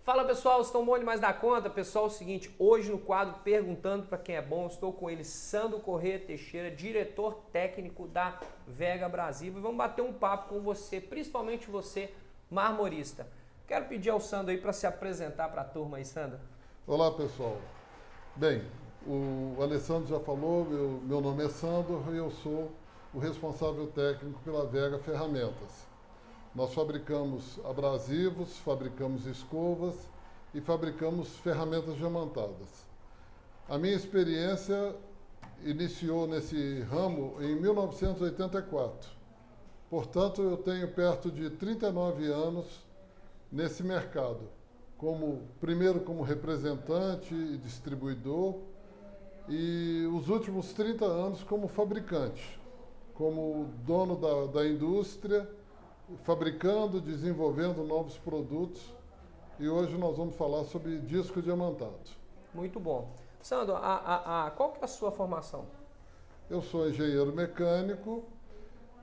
Fala pessoal, estão bom demais da conta? Pessoal, é o seguinte, hoje no quadro Perguntando para Quem é Bom, estou com ele, Sandro Corrêa Teixeira, diretor técnico da Vega Abrasiva, e vamos bater um papo com você, principalmente você, marmorista. Quero pedir ao Sandro aí para se apresentar para a turma aí, Sandro. Olá pessoal, bem, o Alessandro já falou, meu nome é Sandro e eu sou o responsável técnico pela Vega Ferramentas. Nós fabricamos abrasivos, fabricamos escovas e fabricamos ferramentas diamantadas. A minha experiência iniciou nesse ramo em 1984. Portanto, eu tenho perto de 39 anos nesse mercado, primeiro como representante e distribuidor, e os últimos 30 anos como fabricante, como dono da indústria, fabricando, desenvolvendo novos produtos, e hoje nós vamos falar sobre disco diamantado. Muito bom. Sandro, qual que é a sua formação? Eu sou engenheiro mecânico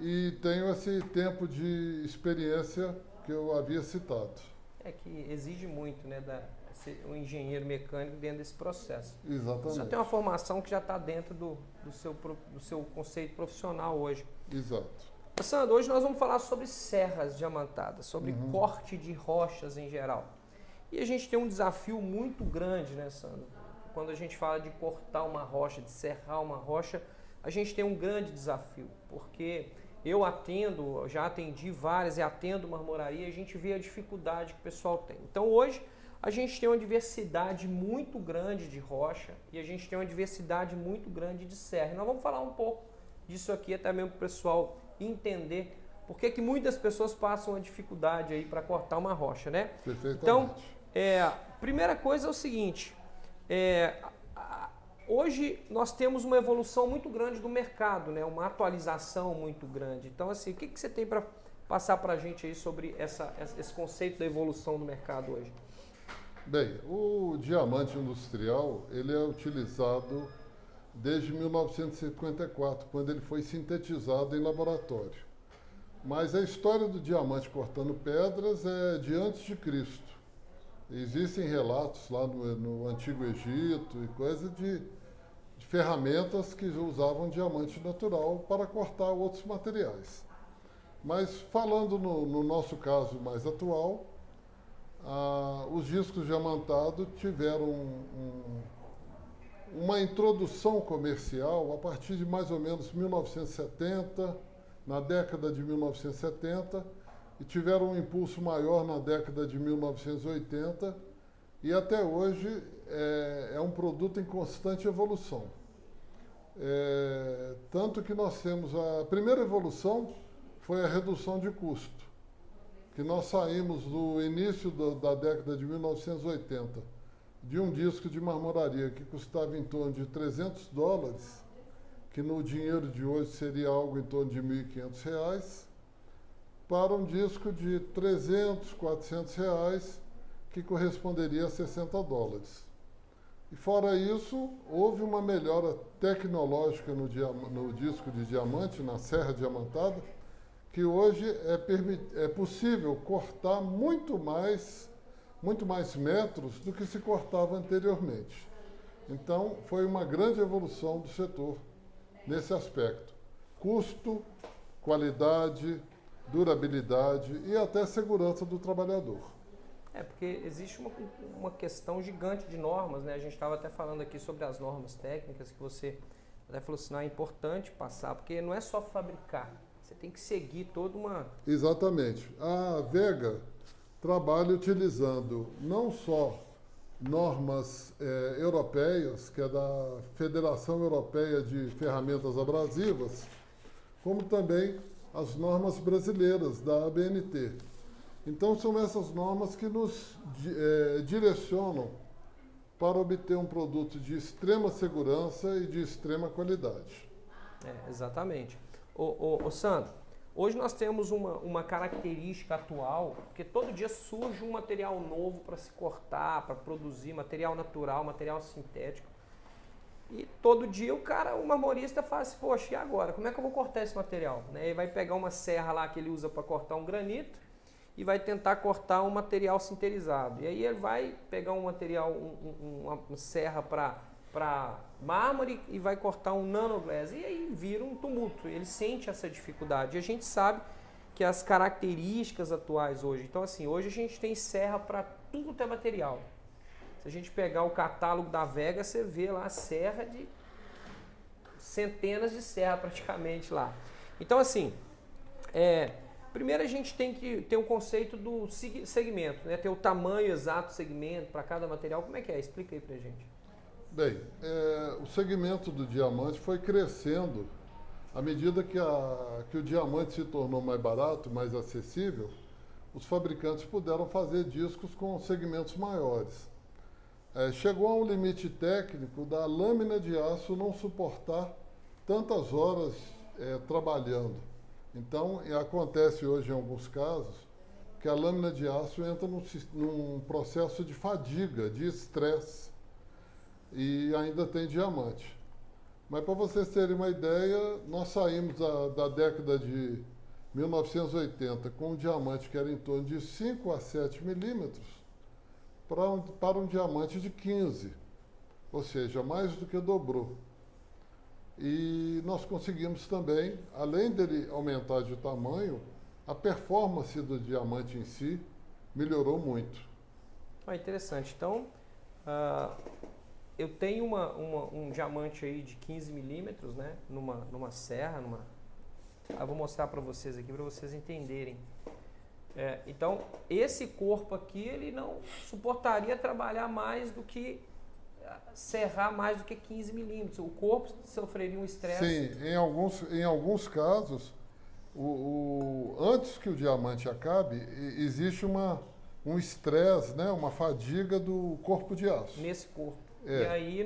e tenho esse tempo de experiência que eu havia citado. É que exige muito, né, ser um engenheiro mecânico dentro desse processo. Exatamente. Você tem uma formação que já está dentro do seu conceito profissional hoje. Exato. Sandro, hoje nós vamos falar sobre serras diamantadas, sobre corte de rochas em geral. E a gente tem um desafio muito grande, né, Sandro? Quando a gente fala de cortar uma rocha, de serrar uma rocha, a gente tem um grande desafio, porque eu já atendi várias e atendo marmoraria, a gente vê a dificuldade que o pessoal tem. Então hoje a gente tem uma diversidade muito grande de rocha e a gente tem uma diversidade muito grande de serra. E nós vamos falar um pouco disso aqui até mesmo para o pessoal entender por que muitas pessoas passam a dificuldade aí para cortar uma rocha, né? Perfeitamente. Então, primeira coisa é o seguinte, hoje nós temos uma evolução muito grande do mercado, né? Uma atualização muito grande. Então, assim, o que você tem para passar para a gente aí sobre esse conceito da evolução do mercado hoje? Bem, o diamante industrial, ele é utilizado desde 1954, quando ele foi sintetizado em laboratório. Mas a história do diamante cortando pedras é de antes de Cristo. Existem relatos lá no Antigo Egito e coisas de ferramentas que usavam diamante natural para cortar outros materiais. Mas falando no nosso caso mais atual, os discos diamantados tiveram uma introdução comercial a partir de mais ou menos 1970, na década de 1970, e tiveram um impulso maior na década de 1980, e até hoje é um produto em constante evolução. Tanto que nós temos a primeira evolução foi a redução de custo, que nós saímos do início da década de 1980, de um disco de marmoraria que custava em torno de $300, que no dinheiro de hoje seria algo em torno de R$1.500, para um disco de R$300, R$400, que corresponderia a $60. E fora isso, houve uma melhora tecnológica no disco de diamante, na serra diamantada, que hoje é possível cortar muito mais metros do que se cortava anteriormente. Então, foi uma grande evolução do setor nesse aspecto. Custo, qualidade, durabilidade e até segurança do trabalhador. Porque existe uma questão gigante de normas, né? A gente estava até falando aqui sobre as normas técnicas, que você até falou assim, não, é importante passar, porque não é só fabricar, você tem que seguir toda uma... Exatamente. A Vega trabalha utilizando não só normas europeias, que é da Federação Europeia de Ferramentas Abrasivas, como também as normas brasileiras da ABNT. Então são essas normas que nos direcionam para obter um produto de extrema segurança e de extrema qualidade. Exatamente. Ô Sandro, hoje nós temos uma característica atual, porque todo dia surge um material novo para se cortar, para produzir, material natural, material sintético. E todo dia o marmorista fala assim, poxa, e agora? Como é que eu vou cortar esse material? Ele vai pegar uma serra lá que ele usa para cortar um granito e vai tentar cortar um material sinterizado. E aí ele vai pegar um material, uma serra para mármore e vai cortar um nanoglass. E aí vira um tumulto, ele sente essa dificuldade. E a gente sabe que as características atuais hoje, então assim, hoje a gente tem serra para tudo que é material. Se a gente pegar o catálogo da Vega, você vê lá a serra de centenas de serra praticamente lá. Então assim, primeiro a gente tem que ter um conceito do segmento, né? Ter o tamanho exato do segmento para cada material. Como é que é? Explica aí pra gente. Bem, o segmento do diamante foi crescendo à medida que o diamante se tornou mais barato, mais acessível. Os fabricantes puderam fazer discos com segmentos maiores. Chegou a um limite técnico da lâmina de aço não suportar tantas horas trabalhando. Então, acontece hoje em alguns casos que a lâmina de aço entra num processo de fadiga, de estresse, e ainda tem diamante. Mas para vocês terem uma ideia, nós saímos da década de 1980 com um diamante que era em torno de 5 a 7 milímetros para um diamante de 15, ou seja, mais do que dobrou. E nós conseguimos também, além dele aumentar de tamanho, a performance do diamante em si melhorou muito. Interessante. Então, eu tenho um diamante aí de 15 milímetros, né, numa serra, eu vou mostrar para vocês aqui, para vocês entenderem. Então, esse corpo aqui, ele não suportaria trabalhar mais do que, serrar mais do que 15 milímetros. O corpo sofreria um estresse. Sim, em alguns casos, antes que o diamante acabe, existe um estresse, né, uma fadiga do corpo de aço. Nesse corpo. E aí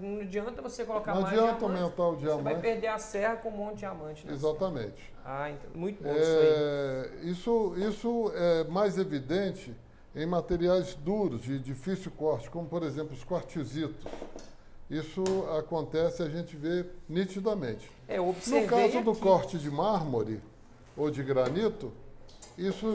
não adianta você colocar mais diamante. Não adianta aumentar o diamante. Você vai perder a serra com um monte de diamante. Exatamente. Então, muito bom isso aí. Isso é mais evidente em materiais duros, de difícil corte, como por exemplo os quartzitos. Isso acontece, a gente vê nitidamente. No caso do corte de mármore ou de granito, isso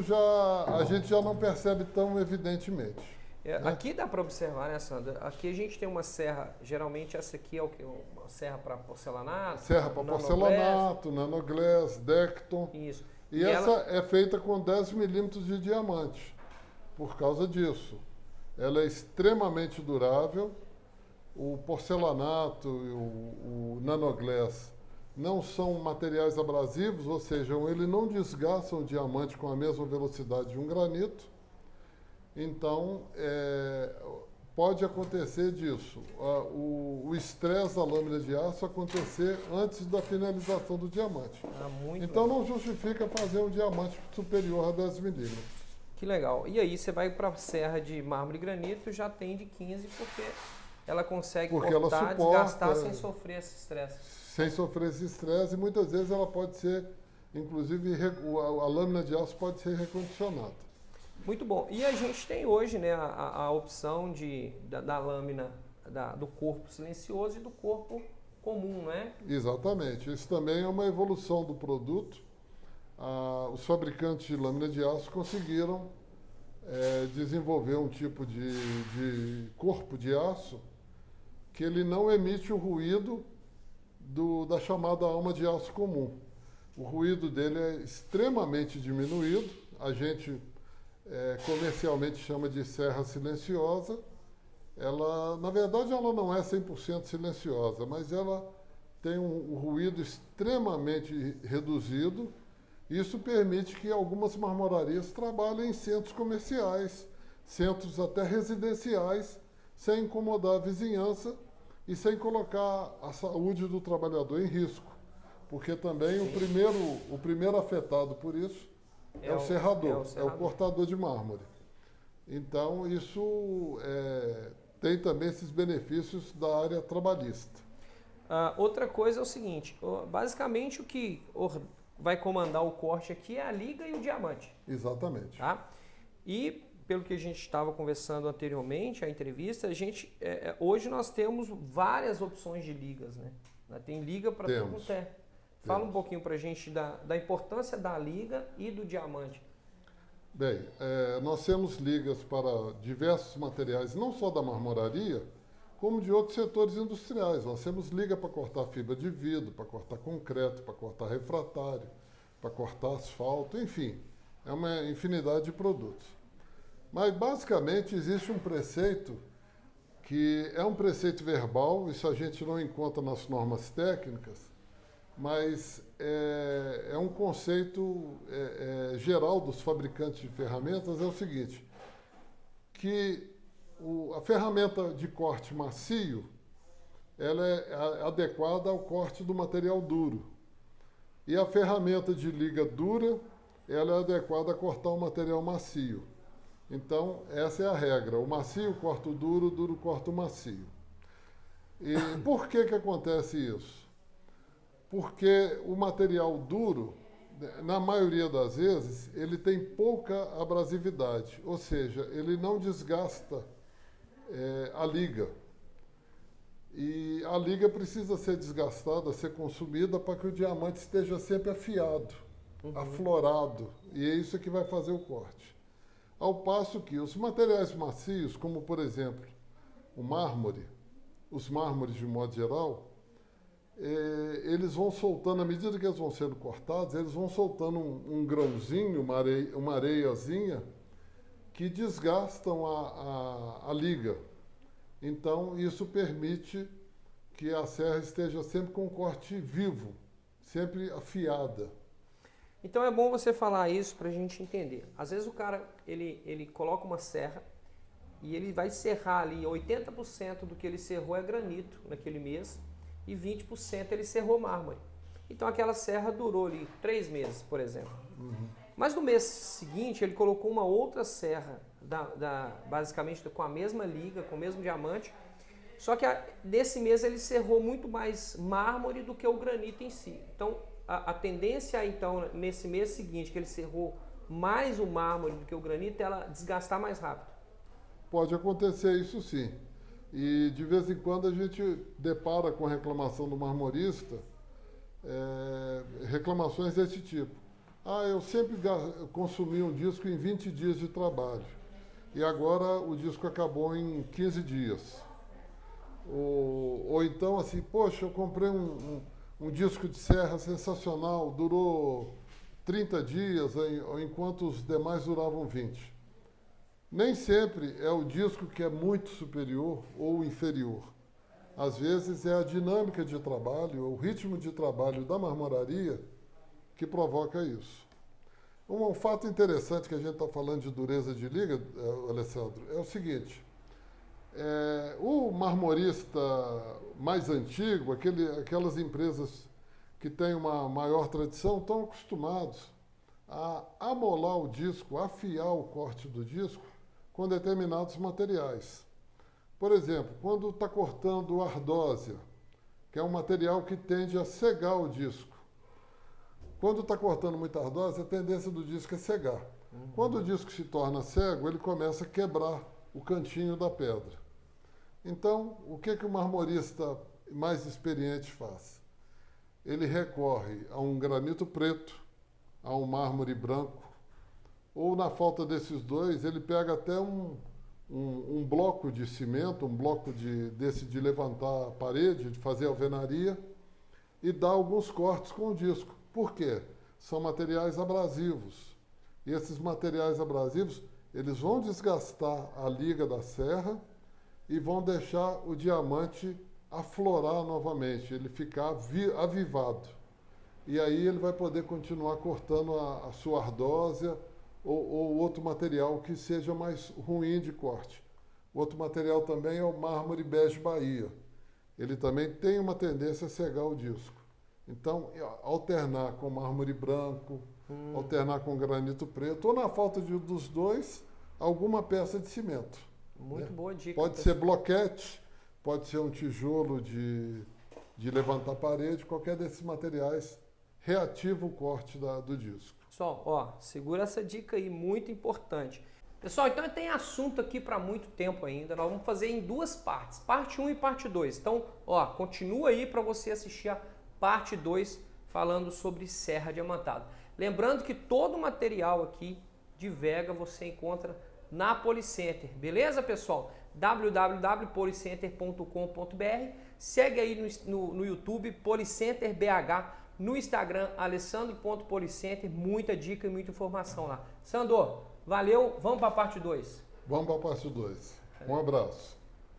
a gente já não percebe tão evidentemente. Aqui dá para observar, né, Sandra? Aqui a gente tem uma serra, geralmente essa aqui é o que? Uma serra para porcelanato? Serra para porcelanato, nanoglass, Dekton. Isso. E essa é feita com 10 milímetros de diamante, por causa disso. Ela é extremamente durável. O porcelanato e o nanoglass não são materiais abrasivos, ou seja, ele não desgastam o diamante com a mesma velocidade de um granito. Então, pode acontecer disso. O estresse da lâmina de aço acontecer antes da finalização do diamante. Então, não justifica fazer um diamante superior a 10 milímetros. Que legal. E aí, você vai para a serra de mármore e granito, já tem de 15, porque ela consegue cortar, desgastar sem sofrer esse estresse. Sem sofrer esse estresse, e muitas vezes ela pode ser, inclusive, a lâmina de aço pode ser recondicionada. Muito bom. E a gente tem hoje, né, a opção da lâmina do corpo silencioso e do corpo comum, né? Exatamente. Isso também é uma evolução do produto. Os fabricantes de lâmina de aço conseguiram desenvolver um tipo de corpo de aço que ele não emite o ruído da chamada alma de aço comum. O ruído dele é extremamente diminuído. A gente comercialmente chama de serra silenciosa. Na verdade, ela não é 100% silenciosa, mas ela tem um ruído extremamente reduzido. Isso permite que algumas marmorarias trabalhem em centros comerciais, centros até residenciais, sem incomodar a vizinhança e sem colocar a saúde do trabalhador em risco. Porque também o primeiro afetado por isso é o serrador, é o cortador de mármore. Então, isso tem também esses benefícios da área trabalhista. Outra coisa é o seguinte, basicamente o que vai comandar o corte aqui é a liga e o diamante. Exatamente. Tá? E, pelo que a gente estava conversando anteriormente, a entrevista, hoje nós temos várias opções de ligas, né? Tem liga para todo mundo. Fala um pouquinho para a gente da importância da liga e do diamante. Bem, nós temos ligas para diversos materiais, não só da marmoraria, como de outros setores industriais. Nós temos liga para cortar fibra de vidro, para cortar concreto, para cortar refratário, para cortar asfalto, enfim, é uma infinidade de produtos. Mas, basicamente, existe um preceito que é um preceito verbal, isso a gente não encontra nas normas técnicas, mas é um conceito geral dos fabricantes de ferramentas, é o seguinte, que a ferramenta de corte macio, ela é adequada ao corte do material duro. E a ferramenta de liga dura, ela é adequada a cortar o material macio. Então, essa é a regra. O macio corta o duro corta o macio. E por que acontece isso? Porque o material duro, na maioria das vezes, ele tem pouca abrasividade, ou seja, ele não desgasta a liga. E a liga precisa ser desgastada, ser consumida para que o diamante esteja sempre afiado, aflorado, e é isso que vai fazer o corte. Ao passo que os materiais macios, como por exemplo o mármore, os mármores de modo geral, eles vão soltando, à medida que eles vão sendo cortados, eles vão soltando um grãozinho, uma areiazinha, que desgastam a liga. Então, isso permite que a serra esteja sempre com um corte vivo, sempre afiada. Então é bom você falar isso para a gente entender. Às vezes o cara, ele coloca uma serra e ele vai serrar ali, 80% do que ele serrou é granito naquele mês, e 20% ele serrou mármore. Então aquela serra durou ali 3 meses, por exemplo. Mas no mês seguinte ele colocou uma outra serra, basicamente com a mesma liga, com o mesmo diamante, só que nesse mês ele serrou muito mais mármore do que o granito em si. Então a tendência, então, nesse mês seguinte, que ele serrou mais o mármore do que o granito, é ela desgastar mais rápido. Pode acontecer isso sim. E de vez em quando a gente depara com reclamação do marmorista, reclamações desse tipo. Eu sempre consumi um disco em 20 dias de trabalho e agora o disco acabou em 15 dias. Ou então assim, poxa, eu comprei um disco de serra sensacional, durou 30 dias, enquanto os demais duravam 20. Nem sempre é o disco que é muito superior ou inferior. Às vezes é a dinâmica de trabalho, o ritmo de trabalho da marmoraria que provoca isso. Um fato interessante que a gente está falando de dureza de liga, Alessandro, é o seguinte. O marmorista mais antigo, aquelas empresas que têm uma maior tradição, estão acostumados a amolar o disco, afiar o corte do disco com determinados materiais. Por exemplo, quando está cortando ardósia, que é um material que tende a cegar o disco. Quando está cortando muita ardósia, a tendência do disco é cegar. Quando o disco se torna cego, ele começa a quebrar o cantinho da pedra. Então, o que o marmorista mais experiente faz? Ele recorre a um granito preto, a um mármore branco, ou, na falta desses dois, ele pega até um bloco de cimento, um bloco desse de levantar a parede, de fazer alvenaria, e dá alguns cortes com o disco. Por quê? São materiais abrasivos. E esses materiais abrasivos, eles vão desgastar a liga da serra e vão deixar o diamante aflorar novamente, ele ficar avivado. E aí ele vai poder continuar cortando a sua ardósia ou outro material que seja mais ruim de corte. Outro material também é o mármore bege Bahia. Ele também tem uma tendência a cegar o disco. Então, alternar com mármore branco, alternar com granito preto, ou na falta dos dois, alguma peça de cimento. Muito boa dica. Pode ser bloquete, pode ser um tijolo de levantar parede, qualquer desses materiais reativa o corte do disco. Pessoal, segura essa dica aí, muito importante. Pessoal, então tem assunto aqui para muito tempo ainda. Nós vamos fazer em 2 partes, parte 1 e parte 2. Então, continua aí para você assistir a parte 2 falando sobre serra diamantada. Lembrando que todo o material aqui de vega você encontra na Policenter. Beleza, pessoal? www.policenter.com.br. Segue aí no YouTube, Policenter BH. No Instagram, alessandro.policenter. Muita dica e muita informação lá. Sandor, valeu. Vamos para a parte 2. Vamos para a parte 2. Um abraço.